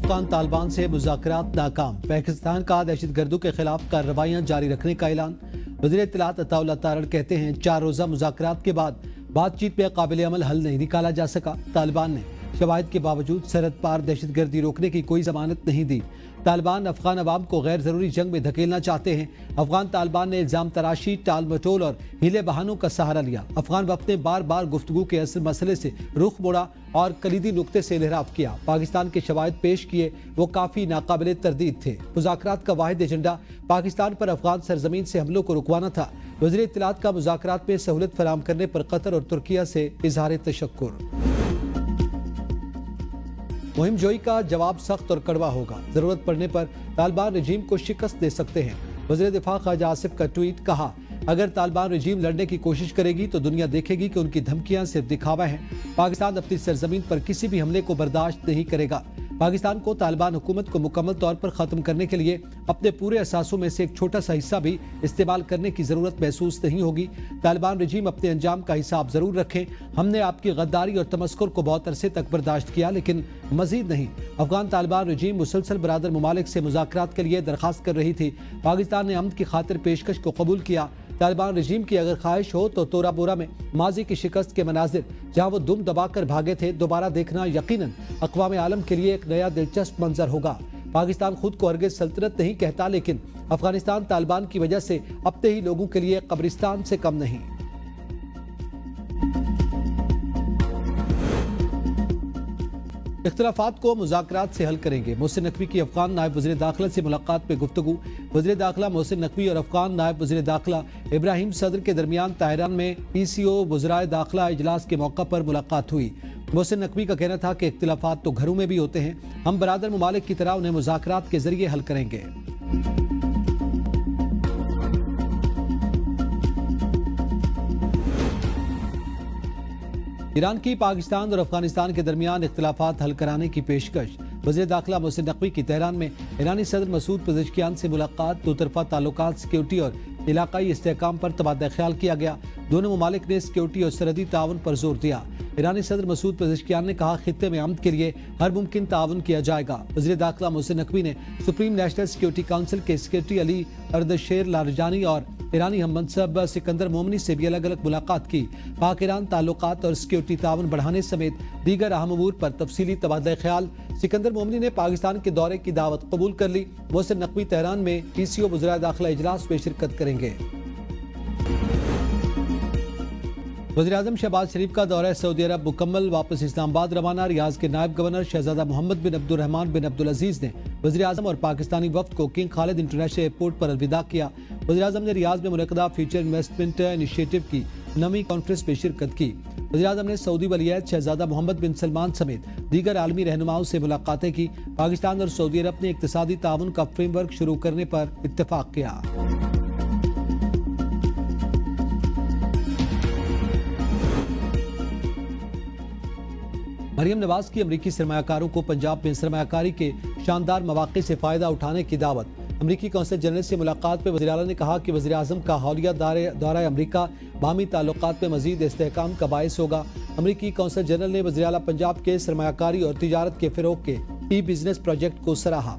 افغان طالبان سے مذاکرات ناکام، پاکستان کا دہشت گردوں کے خلاف کارروائیاں جاری رکھنے کا اعلان۔ وزیر اطلاعات عطا اللہ تارڑ کہتے ہیں 4 روزہ مذاکرات کے بعد بات چیت میں قابل عمل حل نہیں نکالا جا سکا۔ طالبان نے شواہد کے باوجود سرحد پار دہشت گردی روکنے کی کوئی ضمانت نہیں دی۔ طالبان افغان عوام کو غیر ضروری جنگ میں دھکیلنا چاہتے ہیں۔ افغان طالبان نے الزام تراشی، ٹال مٹول اور ہیلے بہانوں کا سہارا لیا۔ افغان وفد نے بار بار گفتگو کے اصل مسئلے سے رخ موڑا اور کلیدی نقطے سے انحراف کیا۔ پاکستان کے شواہد پیش کیے، وہ کافی ناقابل تردید تھے۔ مذاکرات کا واحد ایجنڈا پاکستان پر افغان سرزمین سے حملوں کو رکوانا تھا۔ وزیر اطلاعات کا مذاکرات میں سہولت فراہم کرنے پر قطر اور ترکیہ سے اظہار تشکر۔ مہم جوئی کا جواب سخت اور کڑوا ہوگا، ضرورت پڑنے پر طالبان رجیم کو شکست دے سکتے ہیں۔ وزیر دفاع خواجہ آصف کا ٹویٹ، کہا اگر طالبان رجیم لڑنے کی کوشش کرے گی تو دنیا دیکھے گی کہ ان کی دھمکیاں صرف دکھاوا ہیں۔ پاکستان اپنی سرزمین پر کسی بھی حملے کو برداشت نہیں کرے گا۔ پاکستان کو طالبان حکومت کو مکمل طور پر ختم کرنے کے لیے اپنے پورے اثاثوں میں سے ایک چھوٹا سا حصہ بھی استعمال کرنے کی ضرورت محسوس نہیں ہوگی۔ طالبان رجیم اپنے انجام کا حساب ضرور رکھیں۔ ہم نے آپ کی غداری اور تمسخر کو بہت عرصے تک برداشت کیا، لیکن مزید نہیں۔ افغان طالبان رجیم مسلسل برادر ممالک سے مذاکرات کے لیے درخواست کر رہی تھی۔ پاکستان نے امن کی خاطر پیشکش کو قبول کیا۔ طالبان رجیم کی اگر خواہش ہو تو تورا بورا میں ماضی کی شکست کے مناظر جہاں وہ دم دبا کر بھاگے تھے دوبارہ دیکھنا یقیناً اقوام عالم کے لیے ایک نیا دلچسپ منظر ہوگا۔ پاکستان خود کو ہرگز سلطنت نہیں کہتا، لیکن افغانستان طالبان کی وجہ سے اپنے ہی لوگوں کے لیے قبرستان سے کم نہیں۔ اختلافات کو مذاکرات سے حل کریں گے، محسن نقوی کی افغان نائب وزیر داخلہ سے ملاقات میں گفتگو۔ وزیر داخلہ محسن نقوی اور افغان نائب وزیر داخلہ ابراہیم صدر کے درمیان طاہران میں PCO وزرائے داخلہ اجلاس کے موقع پر ملاقات ہوئی۔ محسن نقوی کا کہنا تھا کہ اختلافات تو گھروں میں بھی ہوتے ہیں، ہم برادر ممالک کی طرح انہیں مذاکرات کے ذریعے حل کریں گے۔ ایران کی پاکستان اور افغانستان کے درمیان اختلافات حل کرانے کی پیشکش۔ وزیر داخلہ محسن نقوی کی تہران میں ایرانی صدر مسعود پزشکیان سے ملاقات، دو طرفہ تعلقات، سیکیورٹی اور علاقائی استحکام پر تبادلہ خیال کیا گیا۔ دونوں ممالک نے سیکیورٹی اور سرحدی تعاون پر زور دیا۔ ایرانی صدر مسعود پزشکیان نے کہا خطے میں امن کے لیے ہر ممکن تعاون کیا جائے گا۔ وزیر داخلہ محسن نقوی نے سپریم نیشنل سیکیورٹی کونسل کے سیکریٹری علی اردشیر لارجانی اور ایرانی ہم منصب سکندر مومنی سے بھی الگ الگ ملاقات کی۔ پاک ایران تعلقات اور سیکیورٹی تعاون بڑھانے سمیت دیگر اہم امور پر تفصیلی تبادلہ خیال۔ سکندر مومنی نے پاکستان کے دورے کی دعوت قبول کر لی۔ محسن نقوی تہران میں PCO وزرائے داخلہ اجلاس میں شرکت کریں گے۔ وزیراعظم شہباز شریف کا دورہ سعودی عرب مکمل، واپس اسلام آباد روانہ۔ ریاض کے نائب گورنر شہزادہ محمد بن عبد الرحمن بن عبدالعزیز نے وزیراعظم اور پاکستانی وفد کو کنگ خالد انٹرنیشنل ایئرپورٹ پر الوداع کیا۔ وزیراعظم نے ریاض میں منعقدہ فیوچر انویسٹمنٹ انیشیٹو کی 9ویں کانفرنس میں شرکت کی۔ وزیراعظم نے سعودی ولی عہد شہزادہ محمد بن سلمان سمیت دیگر عالمی رہنماؤں سے ملاقاتیں کی۔ پاکستان اور سعودی عرب نے اقتصادی تعاون کا فریم ورک شروع کرنے پر اتفاق کیا۔ مریم نواز کی امریکی سرمایہ کاروں کو پنجاب میں سرمایہ کاری کے شاندار مواقع سے فائدہ اٹھانے کی دعوت۔ امریکی قونصل جنرل سے ملاقات میں وزیر اعلیٰ نے کہا کہ وزیر اعظم کا حولیہ دورہ امریکہ باہمی تعلقات میں مزید استحکام کا باعث ہوگا۔ امریکی قونصل جنرل نے وزیر اعلیٰ پنجاب کے سرمایہ کاری اور تجارت کے فروغ کے بزنس پروجیکٹ کو سراہا۔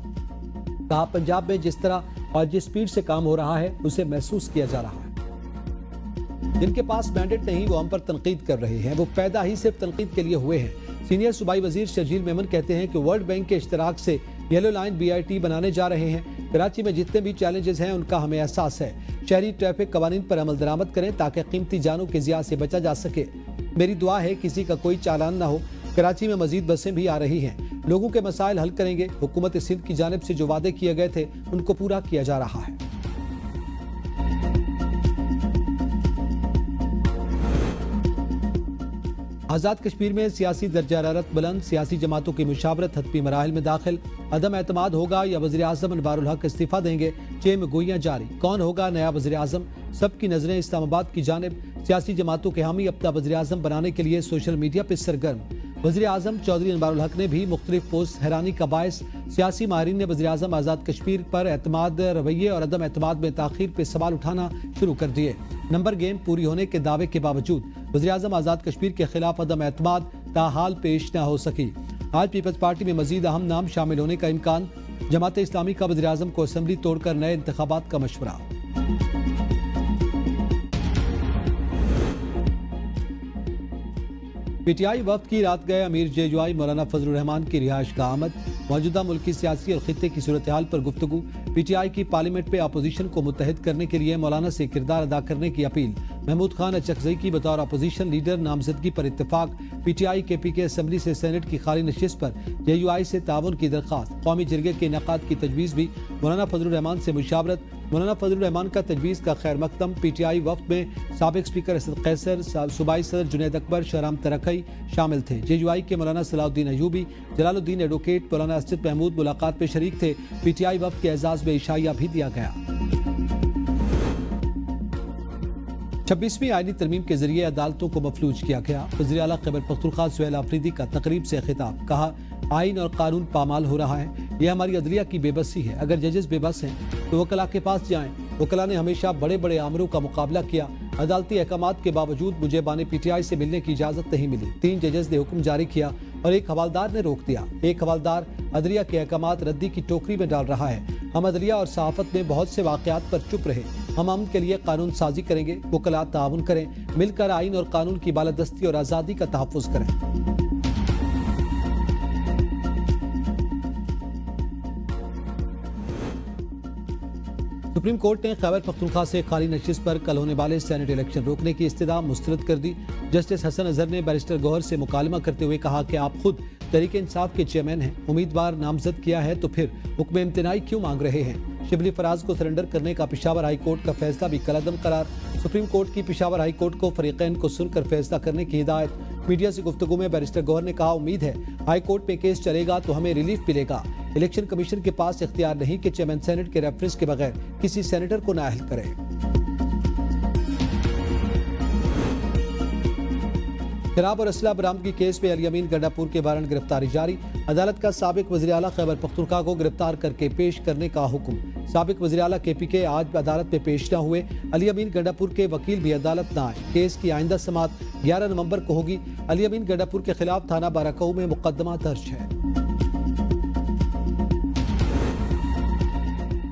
کہا پنجاب میں جس طرح اور جس سپیڈ سے کام ہو رہا ہے اسے محسوس کیا جا رہا ہے۔ جن کے پاس مینڈیٹ نہیں وہ ہم پر تنقید کر رہے ہیں، وہ پیدا ہی صرف تنقید کے لیے ہوئے ہیں۔ سینئر صوبائی وزیر شرجیل میمن کہتے ہیں کہ ورلڈ بینک کے اشتراک سے یلو لائن BIT بنانے جا رہے ہیں۔ کراچی میں جتنے بھی چیلنجز ہیں ان کا ہمیں احساس ہے۔ شہری ٹریفک قوانین پر عمل درآمد کریں تاکہ قیمتی جانوں کے ضیاع سے بچا جا سکے۔ میری دعا ہے کسی کا کوئی چالان نہ ہو۔ کراچی میں مزید بسیں بھی آ رہی ہیں، لوگوں کے مسائل حل کریں گے۔ حکومت سندھ کی جانب سے جو وعدے کیے گئے تھے ان کو پورا کیا جا رہا ہے۔ آزاد کشمیر میں سیاسی درجہ حرارت بلند، سیاسی جماعتوں کی مشاورت حتمی مراحل میں داخل۔ عدم اعتماد ہوگا یا وزیر اعظم انوار الحق استعفیٰ دیں گے، چیم گوئیاں جاری۔ کون ہوگا نیا وزیر اعظم؟ سب کی نظریں اسلام آباد کی جانب۔ سیاسی جماعتوں کے حامی اپنا وزیر اعظم بنانے کے لیے سوشل میڈیا پہ سرگرم۔ وزیر اعظم چودھری انوار الحق نے بھی مختلف پوسٹ حیرانی کا باعث۔ سیاسی ماہرین نے وزیر اعظم آزاد کشمیر پر اعتماد رویے اور عدم اعتماد میں تاخیر پہ سوال اٹھانا شروع کر دیے۔ نمبر گیم پوری ہونے کے دعوے کے باوجود وزیر اعظم آزاد کشمیر کے خلاف عدم اعتماد تاحال پیش نہ ہو سکی۔ آج پیپلز پارٹی میں مزید اہم نام شامل ہونے کا امکان، جماعت اسلامی کا وزیراعظم کو اسمبلی توڑ کر نئے انتخابات کا مشورہ۔ پی ٹی آئی وفد کی رات گئے امیر جے یو آئی مولانا فضل الرحمان کی رہائش گاہ آمد، موجودہ ملکی سیاسی اور خطے کی صورتحال پر گفتگو، پی ٹی آئی کی پارلیمنٹ پہ اپوزیشن کو متحد کرنے کے لیے مولانا سے کردار ادا کرنے کی اپیل، محمود خان اچکزئی کی بطور اپوزیشن لیڈر نامزدگی پر اتفاق، پی ٹی آئی کے پی کے اسمبلی سے سینٹ کی خالی نشست پر جے یو آئی سے تعاون کی درخواست، قومی جرگے کے انعقاد کی تجویز بھی، مولانا فضل الرحمان سے مشاورت، مولانا فضل الرحمان کا تجویز کا خیر مقدم، پی ٹی آئی وفد میں سابق اسپیکر اسد قیصر، صوبائی صدر جنید اکبر، شہرام ترکئی شامل تھے، جے یو آئی کے مولانا صلاح الدین ایوبی، جلال الدین ایڈوکیٹ، مولانا اسجد محمود ملاقات میں شریک تھے، پی ٹی آئی وفد کے اعزاز میں عشائیہ بھی دیا گیا۔ 26ویں آئینی ترمیم کے ذریعے عدالتوں کو مفلوج کیا گیا، وزیر اعلیٰ خیبر پختونخوا سہیل آفریدی کا تقریب سے خطاب، کہا آئین اور قانون پامال ہو رہا ہے، یہ ہماری عدلیہ کی بے بسی ہے، اگر ججز بے بس ہیں تو وکلاء کے پاس جائیں، وکلاء نے ہمیشہ بڑے بڑے آمروں کا مقابلہ کیا، عدالتی احکامات کے باوجود مجھے بانی پی ٹی آئی سے ملنے کی اجازت نہیں ملی، 3 ججز نے حکم جاری کیا اور 1 حوالدار نے روک دیا، ایک حوالدار عدلیہ کے احکامات ردی کی ٹوکری میں ڈال رہا ہے، ہم عدلیہ اور صحافت میں بہت سے واقعات پر چپ رہے، ہم امن کے لیے قانون سازی کریں گے، وکلاء تعاون کریں، مل کر آئین اور قانون کی بالادستی اور آزادی کا تحفظ کریں۔ سپریم کورٹ نے خیبر پختونخوا سے خالی نشست پر کل ہونے والے سینٹ الیکشن روکنے کی استدعا مسترد کر دی۔ جسٹس حسن اظہر نے بیرسٹر گوہر سے مکالمہ کرتے ہوئے کہا کہ آپ خود تحریک انصاف کے چیئرمین ہیں، امیدوار نامزد کیا ہے تو پھر حکم امتناعی کیوں مانگ رہے ہیں؟ شبلی فراز کو سرنڈر کرنے کا پشاور ہائی کورٹ کا فیصلہ بھی کالعدم قرار، سپریم کورٹ کی پشاور ہائی کورٹ کو فریقین کو سن کر فیصلہ کرنے کی ہدایت۔ میڈیا سے گفتگو میں بیرسٹر گوہر نے کہا امید ہے ہائی کورٹ میں کیس چلے گا تو ہمیں ریلیف ملے گا، الیکشن کمیشن کے پاس اختیار نہیں کہ چیئرمین سینٹ کے ریفرنس کے بغیر کسی سینیٹر کو نااہل کرے۔ شراب اور اسلحہ برآمدگی کیس میں علی امین گنڈا پور کے وارنٹ گرفتاری جاری، عدالت کا سابق وزیر اعلیٰ خیبر پختونخوا کو گرفتار کر کے پیش کرنے کا حکم، سابق وزیر اعلیٰ کے پی کے آج عدالت میں پیش نہ ہوئے، علی امین گنڈا پور کے وکیل بھی عدالت نہ آئے، کیس کی آئندہ سماعت 11 نومبر کو ہوگی، علی امین گنڈا پور کے خلاف تھانہ بارہکہو میں مقدمہ درج ہے۔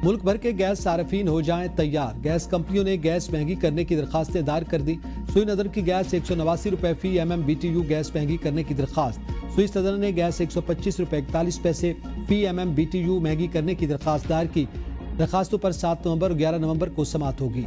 ملک بھر کے گیس صارفین ہو جائیں تیار، گیس کمپنیوں نے گیس مہنگی کرنے کی درخواستیں دائر کر دی، سوئی نظر کی گیس 189 روپے فی M M B T U gas مہنگی کرنے کی درخواست، سوئی صدر نے گیس 125 روپے 41 پیسے فی M M B T U مہنگی کرنے کی درخواست دائر کی، درخواستوں پر 7 نومبر اور 11 نومبر کو سماعت ہوگی۔